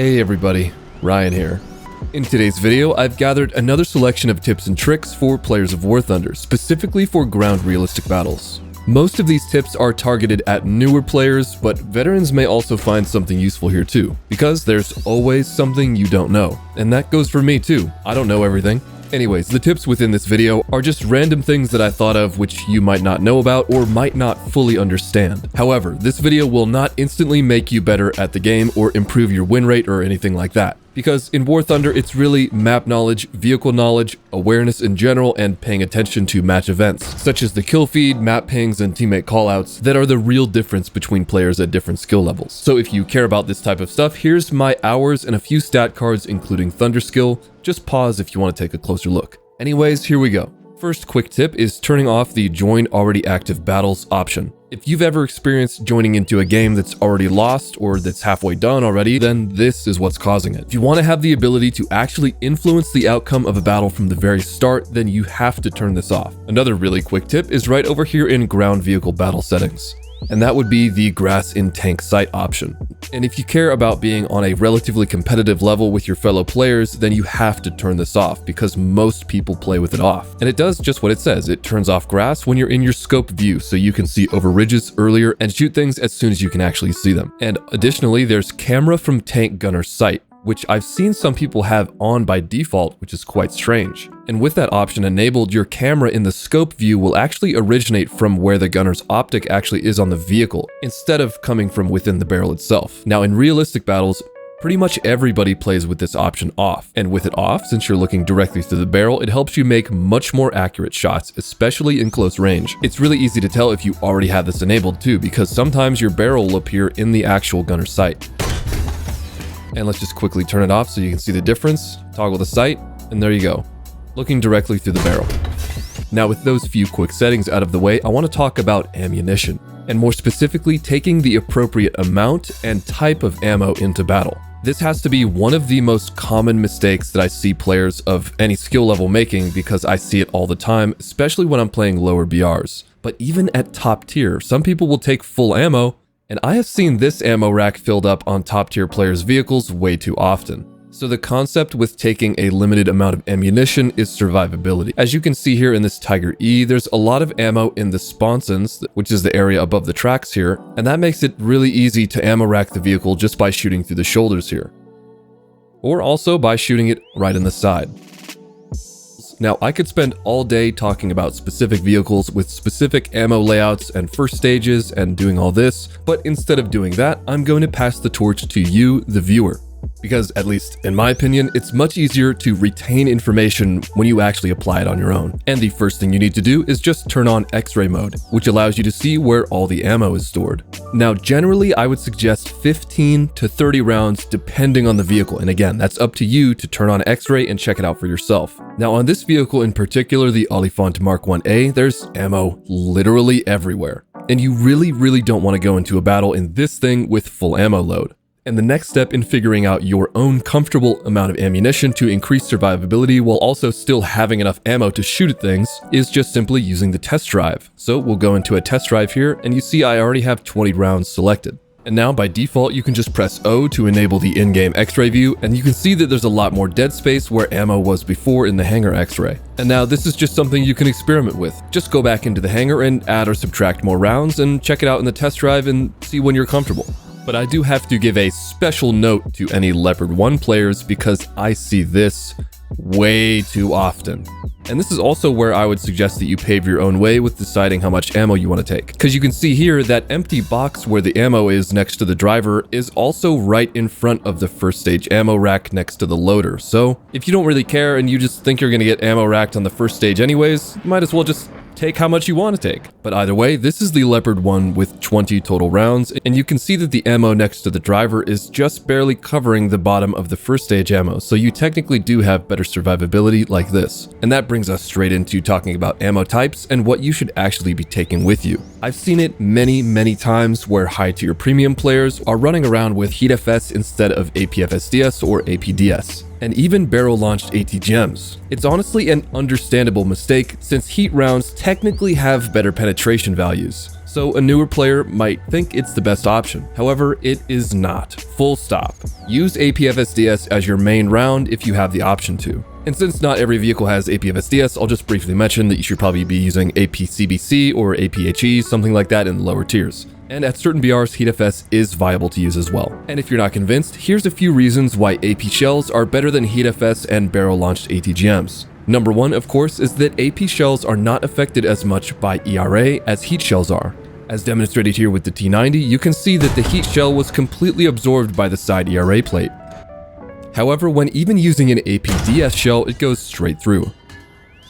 Hey everybody, Ryan here. In today's video, I've gathered another selection of tips and tricks for players of War Thunder, specifically for ground realistic battles. Most of these tips are targeted at newer players, but veterans may also find something useful here too, because there's always something you don't know. And that goes for me too. I don't know everything. Anyways, the tips within this video are just random things that I thought of which you might not know about or might not fully understand. However, this video will not instantly make you better at the game or improve your win rate or anything like that. Because in War Thunder, it's really map knowledge, vehicle knowledge, awareness in general, and paying attention to match events, such as the kill feed, map pings, and teammate callouts that are the real difference between players at different skill levels. So if you care about this type of stuff, here's my hours and a few stat cards including Thunder skill. Just pause if you want to take a closer look. Anyways, here we go. First quick tip is turning off the Join Already Active Battles option. If you've ever experienced joining into a game that's already lost or that's halfway done already, then this is what's causing it. If you want to have the ability to actually influence the outcome of a battle from the very start, then you have to turn this off. Another really quick tip is right over here in ground vehicle battle settings, and that would be the grass in tank sight option. And if you care about being on a relatively competitive level with your fellow players, then you have to turn this off because most people play with it off. And it does just what it says. It turns off grass when you're in your scope view so you can see over ridges earlier and shoot things as soon as you can actually see them. And additionally, there's camera from tank gunner sight, which I've seen some people have on by default, which is quite strange. And with that option enabled, your camera in the scope view will actually originate from where the gunner's optic actually is on the vehicle, instead of coming from within the barrel itself. Now in realistic battles, pretty much everybody plays with this option off. And with it off, since you're looking directly through the barrel, it helps you make much more accurate shots, especially in close range. It's really easy to tell if you already have this enabled too, because sometimes your barrel will appear in the actual gunner's sight. And let's just quickly turn it off so you can see the difference. Toggle the sight, and there you go. Looking directly through the barrel. Now with those few quick settings out of the way, I want to talk about ammunition, and more specifically taking the appropriate amount and type of ammo into battle. This has to be one of the most common mistakes that I see players of any skill level making, because I see it all the time, especially when I'm playing lower BRs. But even at top tier, some people will take full ammo, and I have seen this ammo rack filled up on top tier players' vehicles way too often. So the concept with taking a limited amount of ammunition is survivability. As you can see here in this Tiger E, there's a lot of ammo in the sponsons, which is the area above the tracks here, and that makes it really easy to ammo rack the vehicle just by shooting through the shoulders here. Or also by shooting it right in the side. Now, I could spend all day talking about specific vehicles with specific ammo layouts and first stages and doing all this, but instead of doing that, I'm going to pass the torch to you, the viewer. Because, at least in my opinion, it's much easier to retain information when you actually apply it on your own. And the first thing you need to do is just turn on X-ray mode, which allows you to see where all the ammo is stored. Now, generally, I would suggest 15 to 30 rounds depending on the vehicle. And again, that's up to you to turn on X-ray and check it out for yourself. Now, on this vehicle in particular, the Oliphant Mark 1A, there's ammo literally everywhere. And you really don't want to go into a battle in this thing with full ammo load. And the next step in figuring out your own comfortable amount of ammunition to increase survivability while also still having enough ammo to shoot at things is just simply using the test drive. So we'll go into a test drive here, and you see I already have 20 rounds selected. And now by default, you can just press O to enable the in-game X-ray view, and you can see that there's a lot more dead space where ammo was before in the hangar X-ray. And now this is just something you can experiment with. Just go back into the hangar and add or subtract more rounds and check it out in the test drive and see when you're comfortable. But I do have to give a special note to any Leopard 1 players because I see this way too often. And this is also where I would suggest that you pave your own way with deciding how much ammo you want to take. Because you can see here that empty box where the ammo is next to the driver is also right in front of the first stage ammo rack next to the loader. So if you don't really care and you just think you're going to get ammo racked on the first stage anyways, you might as well just take how much you want to take. But either way, this is the Leopard 1 with 20 total rounds, and you can see that the ammo next to the driver is just barely covering the bottom of the first stage ammo, so you technically do have better survivability like this. And that brings us straight into talking about ammo types and what you should actually be taking with you. I've seen it many times where high tier premium players are running around with Heat FS instead of APFSDS or APDS. and even barrel-launched ATGMs. It's honestly an understandable mistake since heat rounds technically have better penetration values, so a newer player might think it's the best option. However, it is not. Full stop. Use APFSDS as your main round if you have the option to. And since not every vehicle has APFSDS, I'll just briefly mention that you should probably be using APCBC or APHE, something like that in the lower tiers. And at certain BRs, HeatFS is viable to use as well. And if you're not convinced, here's a few reasons why AP shells are better than HeatFS and barrel-launched ATGMs. Number one, of course, is that AP shells are not affected as much by ERA as heat shells are. As demonstrated here with the T90, you can see that the heat shell was completely absorbed by the side ERA plate. However, when even using an APDS shell, it goes straight through.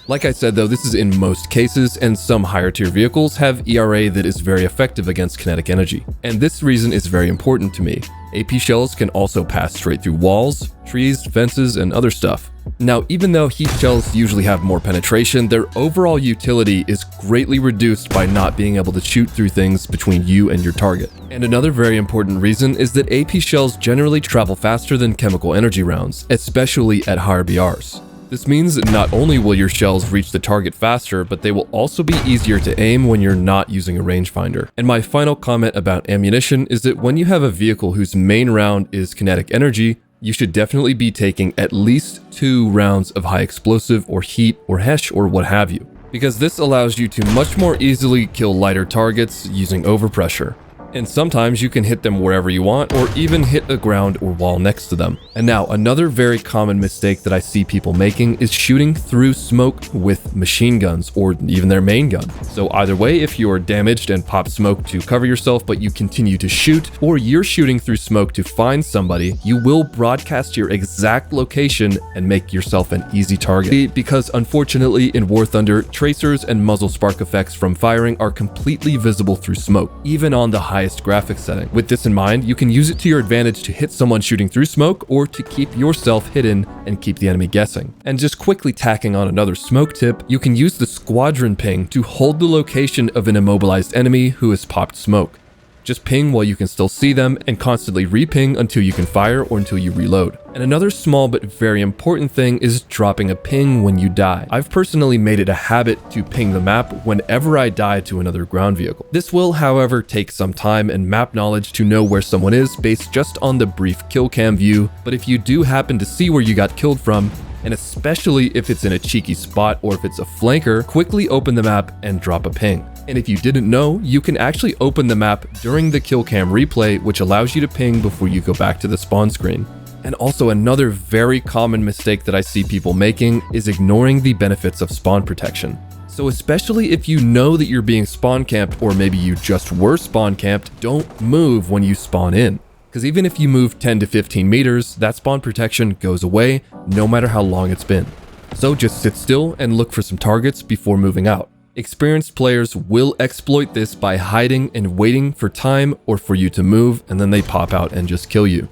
Like I said though, this is in most cases, and some higher tier vehicles have ERA that is very effective against kinetic energy. And this reason is very important to me. AP shells can also pass straight through walls, trees, fences, and other stuff. Now, even though heat shells usually have more penetration, their overall utility is greatly reduced by not being able to shoot through things between you and your target. And another very important reason is that AP shells generally travel faster than chemical energy rounds, especially at higher BRs. This means that not only will your shells reach the target faster, but they will also be easier to aim when you're not using a rangefinder. And my final comment about ammunition is that when you have a vehicle whose main round is kinetic energy, you should definitely be taking at least 2 rounds of high explosive or heat or HESH or what have you, because this allows you to much more easily kill lighter targets using overpressure. And sometimes you can hit them wherever you want, or even hit the ground or wall next to them. And now, another very common mistake that I see people making is shooting through smoke with machine guns, or even their main gun. So either way, if you are damaged and pop smoke to cover yourself, but you continue to shoot, or you're shooting through smoke to find somebody, you will broadcast your exact location and make yourself an easy target. Because unfortunately, in War Thunder, tracers and muzzle spark effects from firing are completely visible through smoke, even on the highest graphics setting. With this in mind, you can use it to your advantage to hit someone shooting through smoke, or to keep yourself hidden and keep the enemy guessing. And just quickly tacking on another smoke tip, you can use the squadron ping to hold the location of an immobilized enemy who has popped smoke. Just ping while you can still see them, and constantly re-ping until you can fire or until you reload. And another small but very important thing is dropping a ping when you die. I've personally made it a habit to ping the map whenever I die to another ground vehicle. This will, however, take some time and map knowledge to know where someone is based just on the brief kill cam view, but if you do happen to see where you got killed from, and especially if it's in a cheeky spot or if it's a flanker, quickly open the map and drop a ping. And if you didn't know, you can actually open the map during the kill cam replay, which allows you to ping before you go back to the spawn screen. And also another very common mistake that I see people making is ignoring the benefits of spawn protection. So especially if you know that you're being spawn camped, or maybe you just were spawn camped, don't move when you spawn in. Because even if you move 10 to 15 meters, that spawn protection goes away no matter how long it's been. So just sit still and look for some targets before moving out. Experienced players will exploit this by hiding and waiting for time or for you to move, and then they pop out and just kill you.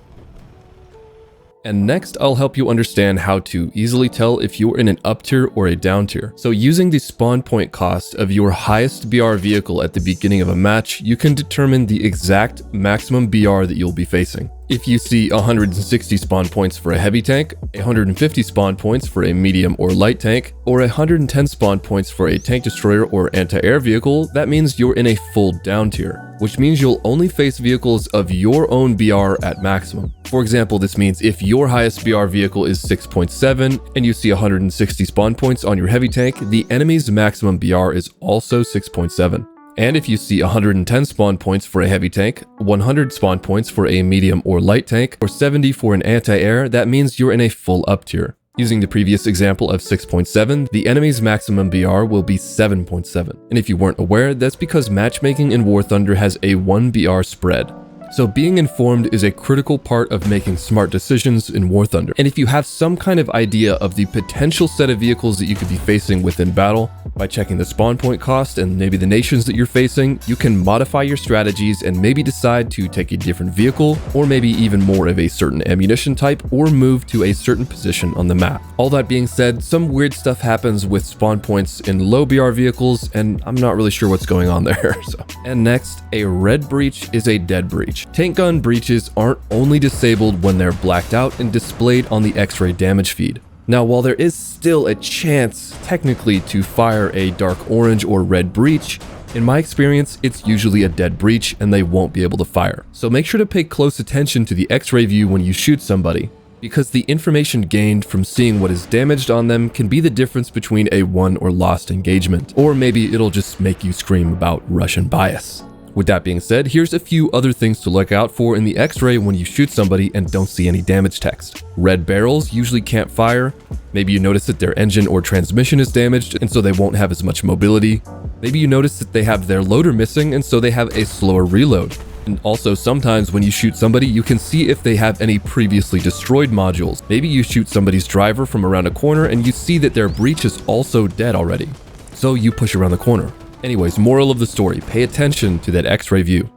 And next, I'll help you understand how to easily tell if you're in an up tier or a down tier. So using the spawn point cost of your highest BR vehicle at the beginning of a match, you can determine the exact maximum BR that you'll be facing. If you see 160 spawn points for a heavy tank, 150 spawn points for a medium or light tank, or 110 spawn points for a tank destroyer or anti-air vehicle, that means you're in a full down tier, which means you'll only face vehicles of your own BR at maximum. For example, this means if your highest BR vehicle is 6.7 and you see 160 spawn points on your heavy tank, the enemy's maximum BR is also 6.7. And if you see 110 spawn points for a heavy tank, 100 spawn points for a medium or light tank, or 70 for an anti-air, that means you're in a full up tier. Using the previous example of 6.7, the enemy's maximum BR will be 7.7. And if you weren't aware, that's because matchmaking in War Thunder has a 1 BR spread. So being informed is a critical part of making smart decisions in War Thunder. And if you have some kind of idea of the potential set of vehicles that you could be facing within battle, by checking the spawn point cost and maybe the nations that you're facing, you can modify your strategies and maybe decide to take a different vehicle, or maybe even more of a certain ammunition type, or move to a certain position on the map. All that being said, some weird stuff happens with spawn points in low BR vehicles, and I'm not really sure what's going on there. So And next, a red breech is a dead breech. Tank gun breaches aren't only disabled when they're blacked out and displayed on the X-ray damage feed. Now, while there is still a chance, technically, to fire a dark orange or red breach, in my experience, it's usually a dead breach and they won't be able to fire. So make sure to pay close attention to the X-ray view when you shoot somebody, because the information gained from seeing what is damaged on them can be the difference between a won or lost engagement. Or maybe it'll just make you scream about Russian bias. With that being said, here's a few other things to look out for in the X-ray when you shoot somebody and don't see any damage text. Red barrels usually can't fire. Maybe you notice that their engine or transmission is damaged and so they won't have as much mobility. Maybe you notice that they have their loader missing and so they have a slower reload. And also sometimes when you shoot somebody, you can see if they have any previously destroyed modules. Maybe you shoot somebody's driver from around a corner and you see that their breech is also dead already. So you push around the corner. Anyways, moral of the story, pay attention to that X-ray view.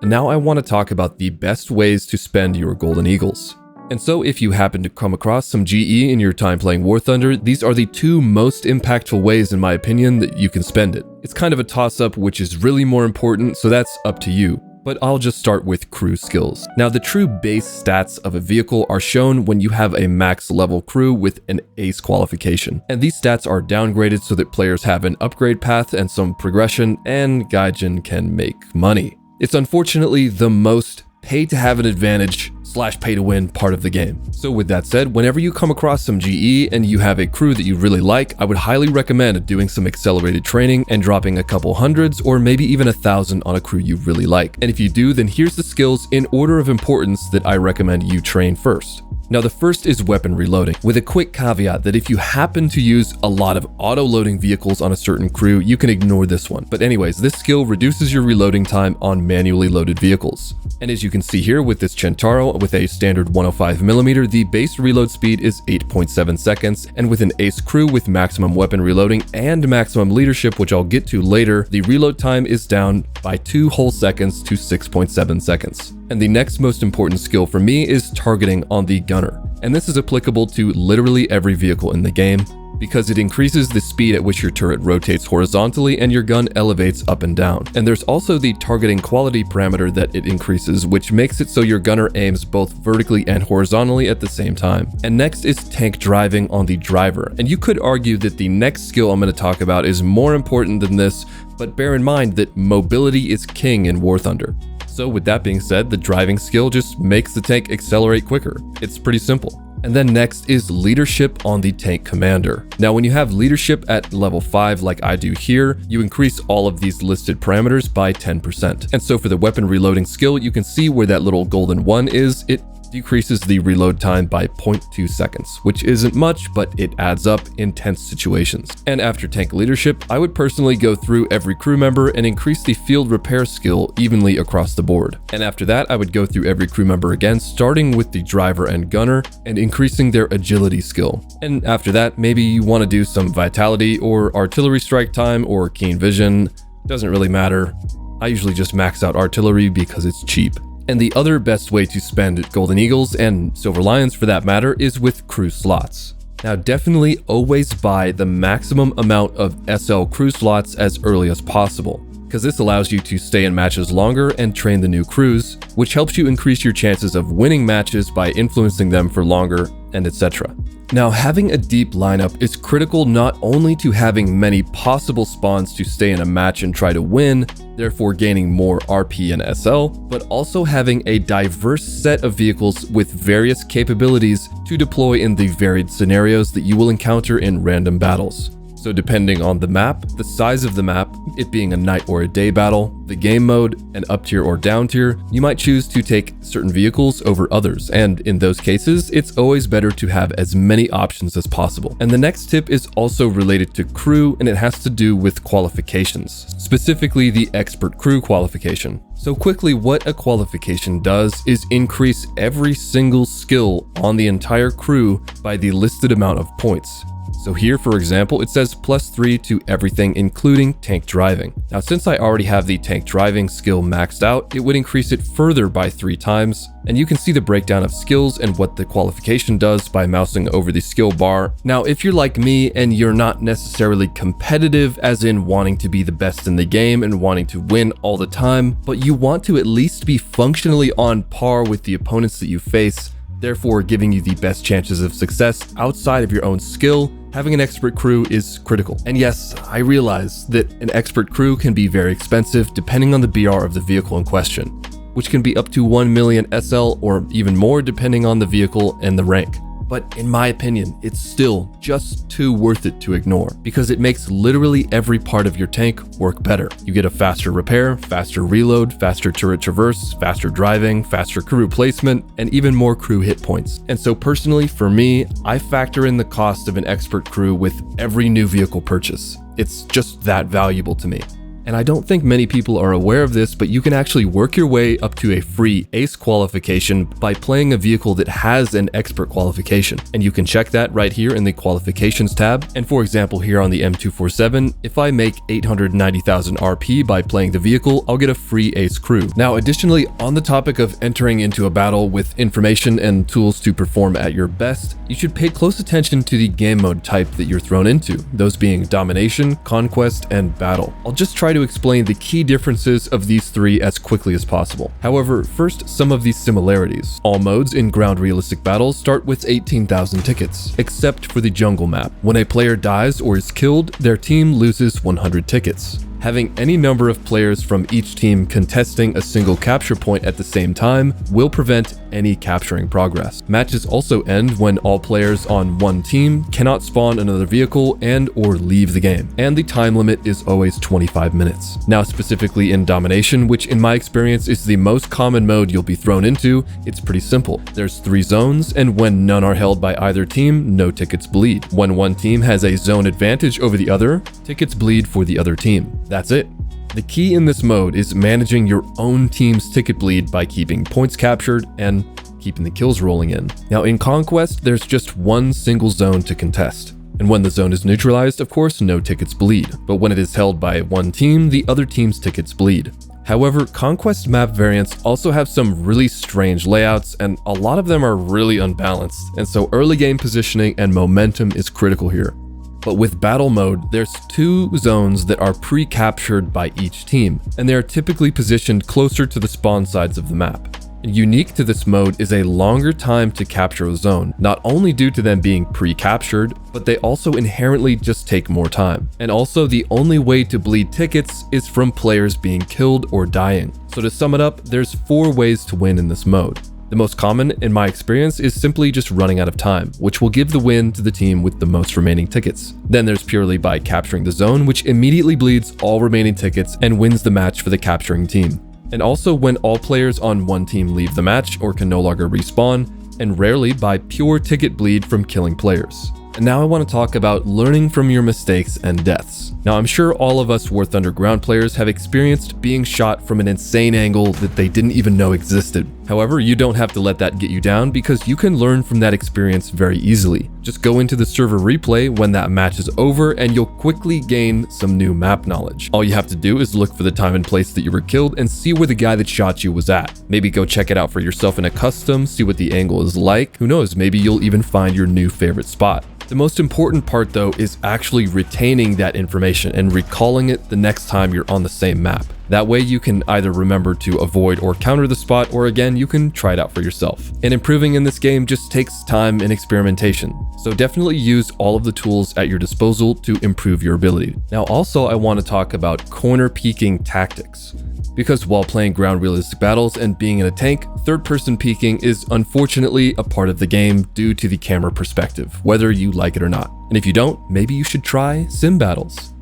And now I want to talk about the best ways to spend your Golden Eagles. And so if you happen to come across some GE in your time playing War Thunder, these are the two most impactful ways, in my opinion, that you can spend it. It's kind of a toss-up, which is really more important, so that's up to you. But I'll just start with crew skills. Now, the true base stats of a vehicle are shown when you have a max level crew with an ace qualification. And these stats are downgraded so that players have an upgrade path and some progression, and Gaijin can make money. It's unfortunately the most pay to have an advantage / pay to win part of the game. So with that said, whenever you come across some GE and you have a crew that you really like, I would highly recommend doing some accelerated training and dropping a couple hundreds or maybe even 1,000 on a crew you really like. And if you do, then here's the skills in order of importance that I recommend you train first. Now, the first is weapon reloading, with a quick caveat that if you happen to use a lot of auto-loading vehicles on a certain crew, you can ignore this one. But anyways, this skill reduces your reloading time on manually loaded vehicles. And as you can see here with this Centauro with a standard 105mm, the base reload speed is 8.7 seconds, and with an ace crew with maximum weapon reloading and maximum leadership, which I'll get to later, the reload time is down by 2 whole seconds to 6.7 seconds. And the next most important skill for me is targeting on the gunner. And this is applicable to literally every vehicle in the game, because it increases the speed at which your turret rotates horizontally and your gun elevates up and down. And there's also the targeting quality parameter that it increases, which makes it so your gunner aims both vertically and horizontally at the same time. And next is tank driving on the driver. And you could argue that the next skill I'm going to talk about is more important than this, but bear in mind that mobility is king in War Thunder. So with that being said, the driving skill just makes the tank accelerate quicker. It's pretty simple. And then next is leadership on the tank commander. Now, when you have leadership at level 5 like I do here, you increase all of these listed parameters by 10%. And so for the weapon reloading skill, you can see where that little golden 1 is. It decreases the reload time by 0.2 seconds, which isn't much, but it adds up in tense situations. And after tank leadership, I would personally go through every crew member and increase the field repair skill evenly across the board. And after that, I would go through every crew member again, starting with the driver and gunner and increasing their agility skill. And after that, maybe you want to do some vitality or artillery strike time or keen vision. Doesn't really matter. I usually just max out artillery because it's cheap. And the other best way to spend Golden Eagles, and Silver Lions for that matter, is with crew slots. Now, definitely always buy the maximum amount of SL crew slots as early as possible, because this allows you to stay in matches longer and train the new crews, which helps you increase your chances of winning matches by influencing them for longer, and etc. Now, having a deep lineup is critical not only to having many possible spawns to stay in a match and try to win, therefore gaining more RP and SL, but also having a diverse set of vehicles with various capabilities to deploy in the varied scenarios that you will encounter in random battles. So depending on the map, the size of the map, it being a night or a day battle, the game mode, an up tier or down tier, you might choose to take certain vehicles over others, and in those cases, it's always better to have as many options as possible. And the next tip is also related to crew, and it has to do with qualifications, specifically the expert crew qualification. So quickly, what a qualification does is increase every single skill on the entire crew by the listed amount of points. So here, for example, it says +3 to everything including tank driving. Now, since I already have the tank driving skill maxed out, it would increase it further by 3 times, and you can see the breakdown of skills and what the qualification does by mousing over the skill bar. Now, if you're like me and you're not necessarily competitive, as in wanting to be the best in the game and wanting to win all the time, but you want to at least be functionally on par with the opponents that you face, therefore giving you the best chances of success outside of your own skill, having an expert crew is critical. And yes, I realize that an expert crew can be very expensive depending on the BR of the vehicle in question, which can be up to 1 million SL or even more depending on the vehicle and the rank. But in my opinion, it's still just too worth it to ignore, because it makes literally every part of your tank work better. You get a faster repair, faster reload, faster turret traverse, faster driving, faster crew placement, and even more crew hit points. And so personally, for me, I factor in the cost of an expert crew with every new vehicle purchase. It's just that valuable to me. And I don't think many people are aware of this, but you can actually work your way up to a free ace qualification by playing a vehicle that has an expert qualification. And you can check that right here in the qualifications tab. And for example, here on the M247, if I make 890,000 RP by playing the vehicle, I'll get a free ace crew. Now, additionally, on the topic of entering into a battle with information and tools to perform at your best, you should pay close attention to the game mode type that you're thrown into, those being domination, conquest, and battle. I'll just try to explain the key differences of these 3 as quickly as possible. However, first, some of these similarities. All modes in ground realistic battles start with 18,000 tickets, except for the jungle map. When a player dies or is killed, their team loses 100 tickets. Having any number of players from each team contesting a single capture point at the same time will prevent any capturing progress. Matches also end when all players on one team cannot spawn another vehicle and or leave the game, and the time limit is always 25 minutes. Now, specifically in domination, which in my experience is the most common mode you'll be thrown into, it's pretty simple. There's 3 zones, and when none are held by either team, no tickets bleed. When one team has a zone advantage over the other, tickets bleed for the other team. That's it. The key in this mode is managing your own team's ticket bleed by keeping points captured and keeping the kills rolling in. Now, in Conquest, there's just one single zone to contest. And when the zone is neutralized, of course, no tickets bleed. But when it is held by one team, the other team's tickets bleed. However, Conquest map variants also have some really strange layouts, and a lot of them are really unbalanced. And so early game positioning and momentum is critical here. But with battle mode, there's 2 zones that are pre-captured by each team, and they are typically positioned closer to the spawn sides of the map. Unique to this mode is a longer time to capture a zone, not only due to them being pre-captured, but they also inherently just take more time. And also, the only way to bleed tickets is from players being killed or dying. So to sum it up, there's 4 ways to win in this mode. The most common, in my experience, is simply just running out of time, which will give the win to the team with the most remaining tickets. Then there's purely by capturing the zone, which immediately bleeds all remaining tickets and wins the match for the capturing team. And also when all players on one team leave the match or can no longer respawn, and rarely by pure ticket bleed from killing players. And now I want to talk about learning from your mistakes and deaths. Now, I'm sure all of us War Thunder ground players have experienced being shot from an insane angle that they didn't even know existed. However, you don't have to let that get you down, because you can learn from that experience very easily. Just go into the server replay when that match is over and you'll quickly gain some new map knowledge. All you have to do is look for the time and place that you were killed and see where the guy that shot you was at. Maybe go check it out for yourself in a custom, see what the angle is like. Who knows, maybe you'll even find your new favorite spot. The most important part though is actually retaining that information and recalling it the next time you're on the same map. That way you can either remember to avoid or counter the spot, or again, you can try it out for yourself. And improving in this game just takes time and experimentation. So definitely use all of the tools at your disposal to improve your ability. Now also I want to talk about corner peeking tactics. Because while playing ground realistic battles and being in a tank, third-person peeking is unfortunately a part of the game due to the camera perspective, whether you like it or not. And if you don't, maybe you should try sim battles.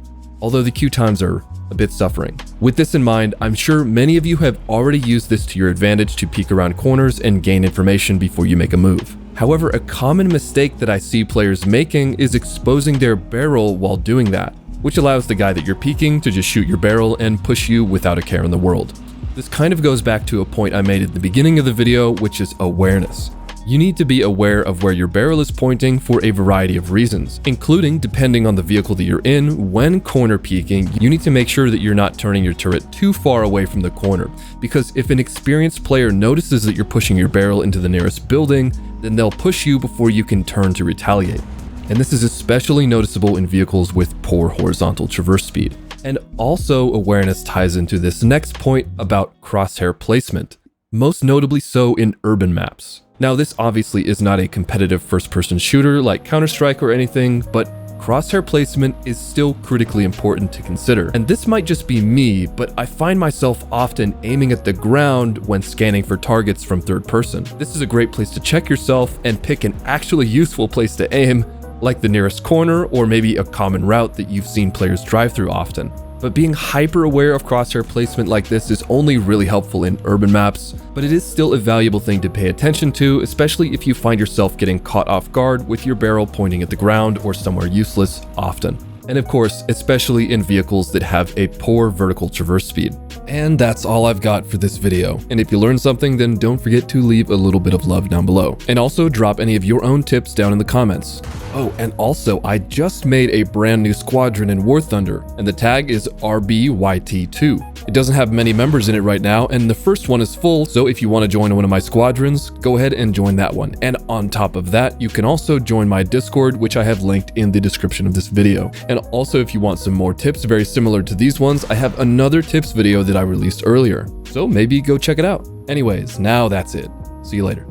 Although the queue times are a bit suffering. With this in mind, I'm sure many of you have already used this to your advantage to peek around corners and gain information before you make a move. However, a common mistake that I see players making is exposing their barrel while doing that, which allows the guy that you're peeking to just shoot your barrel and push you without a care in the world. This kind of goes back to a point I made at the beginning of the video, which is awareness. You need to be aware of where your barrel is pointing for a variety of reasons, including, depending on the vehicle that you're in, when corner peeking, you need to make sure that you're not turning your turret too far away from the corner, because if an experienced player notices that you're pushing your barrel into the nearest building, then they'll push you before you can turn to retaliate. And this is especially noticeable in vehicles with poor horizontal traverse speed. And also, awareness ties into this next point about crosshair placement, most notably so in urban maps. Now, this obviously is not a competitive first-person shooter like Counter-Strike or anything, but crosshair placement is still critically important to consider. And this might just be me, but I find myself often aiming at the ground when scanning for targets from third person. This is a great place to check yourself and pick an actually useful place to aim, like the nearest corner or maybe a common route that you've seen players drive through often. But being hyper aware of crosshair placement like this is only really helpful in urban maps, but it is still a valuable thing to pay attention to, especially if you find yourself getting caught off guard with your barrel pointing at the ground or somewhere useless often. And of course, especially in vehicles that have a poor vertical traverse speed. And that's all I've got for this video. And if you learned something, then don't forget to leave a little bit of love down below. And also drop any of your own tips down in the comments. Oh, and also, I just made a brand new squadron in War Thunder, and the tag is RBYT2. It doesn't have many members in it right now, and the first one is full, so if you want to join one of my squadrons, go ahead and join that one. And on top of that, you can also join my Discord, which I have linked in the description of this video. And also, if you want some more tips very similar to these ones, I have another tips video that I released earlier, so maybe go check it out. Anyways, now that's it. See you later.